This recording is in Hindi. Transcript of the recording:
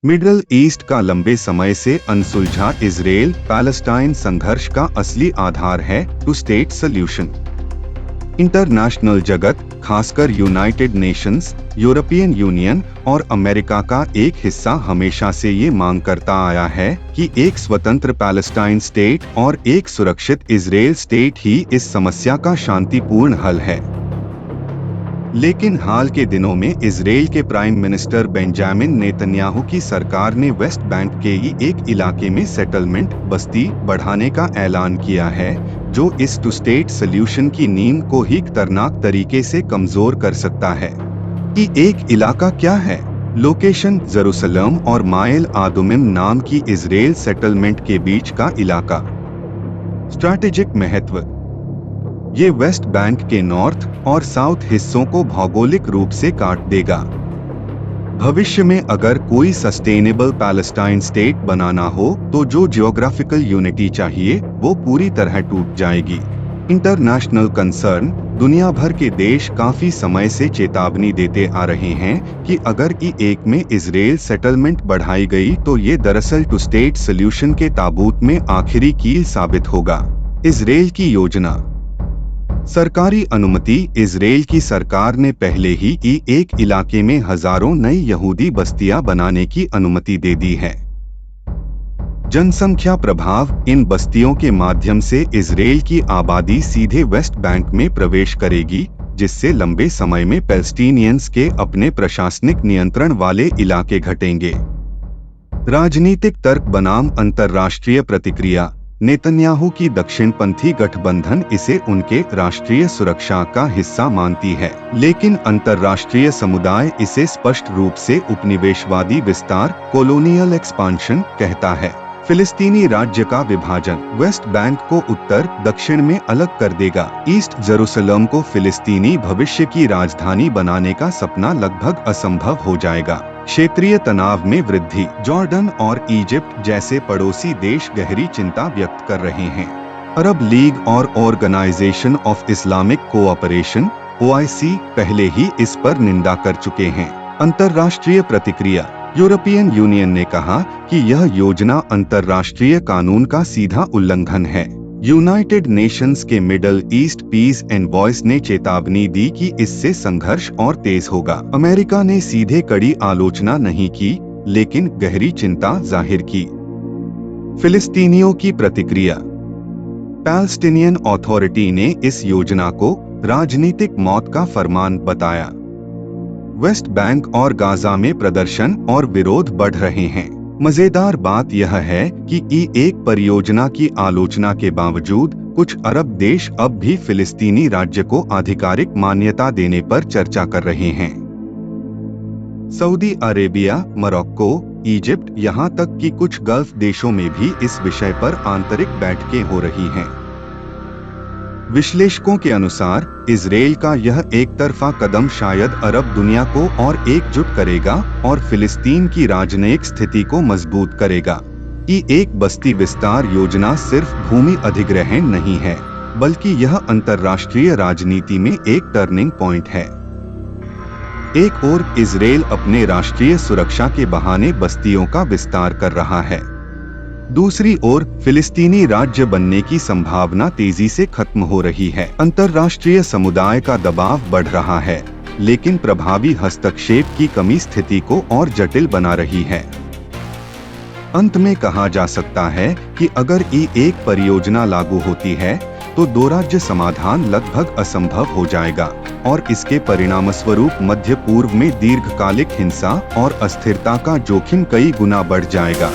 मिडल ईस्ट का लंबे समय से अनसुलझा इजराइल पैलेस्टाइन संघर्ष का असली आधार है टू स्टेट सॉल्यूशन। इंटरनेशनल जगत, खासकर यूनाइटेड नेशंस, यूरोपियन यूनियन और अमेरिका का एक हिस्सा हमेशा से ये मांग करता आया है कि एक स्वतंत्र पैलेस्टाइन स्टेट और एक सुरक्षित इजराइल स्टेट ही इस समस्या का शांतिपूर्ण हल है। लेकिन हाल के दिनों में इजराइल के प्राइम मिनिस्टर बेंजामिन नेतन्याहू की सरकार ने वेस्ट बैंक के ही एक इलाके में सेटलमेंट बस्ती बढ़ाने का ऐलान किया है, जो इस टू स्टेट सॉल्यूशन की नींव को ही खतरनाक तरीके से कमजोर कर सकता है। कि एक इलाका क्या है? लोकेशन जेरूसलम और माइल आदुमिम नाम की इजराइल सेटलमेंट के बीच का इलाका। स्ट्रैटेजिक महत्व, ये वेस्ट बैंक के नॉर्थ और साउथ हिस्सों को भौगोलिक रूप से काट देगा। भविष्य में अगर कोई सस्टेनेबल पैलेस्टाइन स्टेट बनाना हो तो जो जियोग्राफिकल यूनिटी चाहिए वो पूरी तरह टूट जाएगी। इंटरनेशनल कंसर्न, दुनिया भर के देश काफी समय से चेतावनी देते आ रहे हैं कि अगर एक में इजराइल सेटलमेंट बढ़ाई गई तो ये दरअसल टू स्टेट सॉल्यूशन के ताबूत में आखिरी कील साबित होगा। इजराइल की योजना। सरकारी अनुमति। इजराइल की सरकार ने पहले ही एक इलाके में हजारों नई यहूदी बस्तियां बनाने की अनुमति दे दी है। जनसंख्या प्रभाव, इन बस्तियों के माध्यम से इजराइल की आबादी सीधे वेस्ट बैंक में प्रवेश करेगी, जिससे लंबे समय में पैलेस्टीनियंस के अपने प्रशासनिक नियंत्रण वाले इलाके घटेंगे। राजनीतिक तर्क बनाम अंतर्राष्ट्रीय प्रतिक्रिया। नेतन्याहू की दक्षिणपंथी गठबंधन इसे उनके राष्ट्रीय सुरक्षा का हिस्सा मानती है, लेकिन अंतर्राष्ट्रीय समुदाय इसे स्पष्ट रूप से उपनिवेशवादी विस्तार, कॉलोनियल एक्सपांशन कहता है। फिलिस्तीनी राज्य का विभाजन वेस्ट बैंक को उत्तर दक्षिण में अलग कर देगा। ईस्ट जेरूसलम को फिलिस्तीनी भविष्य की राजधानी बनाने का सपना लगभग असंभव हो जाएगा। क्षेत्रीय तनाव में वृद्धि। जॉर्डन और इजिप्ट जैसे पड़ोसी देश गहरी चिंता व्यक्त कर रहे हैं। अरब लीग और organisation of Islamic cooperation (OIC) पहले ही इस पर निंदा कर चुके हैं। अंतर्राष्ट्रीय प्रतिक्रिया। यूरोपियन यूनियन ने कहा कि यह योजना अंतर्राष्ट्रीय कानून का सीधा उल्लंघन है। यूनाइटेड नेशंस के मिडल ईस्ट पीस एनवॉयस ने चेतावनी दी कि इससे संघर्ष और तेज होगा। अमेरिका ने सीधे कड़ी आलोचना नहीं की, लेकिन गहरी चिंता जाहिर की। फिलिस्तीनियों की प्रतिक्रिया। पैलेस्टीनियन अथॉरिटी ने इस योजना को राजनीतिक मौत का फरमान बताया। वेस्ट बैंक और गाजा में प्रदर्शन और विरोध बढ़ रहे हैं। मजेदार बात यह है कि एक परियोजना की आलोचना के बावजूद कुछ अरब देश अब भी फिलिस्तीनी राज्य को आधिकारिक मान्यता देने पर चर्चा कर रहे हैं। सऊदी अरेबिया, मोरक्को, इजिप्ट, यहाँ तक कि कुछ गल्फ देशों में भी इस विषय पर आंतरिक बैठकें हो रही हैं। विश्लेषकों के अनुसार इजराइल का यह एक तरफा कदम शायद अरब दुनिया को और एकजुट करेगा और फिलिस्तीन की राजनयिक स्थिति को मजबूत करेगा। एक बस्ती विस्तार योजना सिर्फ भूमि अधिग्रहण नहीं है, बल्कि यह अंतर्राष्ट्रीय राजनीति में एक टर्निंग पॉइंट है। एक ओर इजराइल अपने राष्ट्रीय सुरक्षा के बहाने बस्तियों का विस्तार कर रहा है, दूसरी ओर फिलिस्तीनी राज्य बनने की संभावना तेजी से खत्म हो रही है। अंतर्राष्ट्रीय समुदाय का दबाव बढ़ रहा है, लेकिन प्रभावी हस्तक्षेप की कमी स्थिति को और जटिल बना रही है। अंत में कहा जा सकता है कि अगर एक परियोजना लागू होती है तो दो राज्य समाधान लगभग असंभव हो जाएगा और इसके परिणामस्वरूप मध्य पूर्व में दीर्घकालिक हिंसा और अस्थिरता का जोखिम कई गुना बढ़ जाएगा।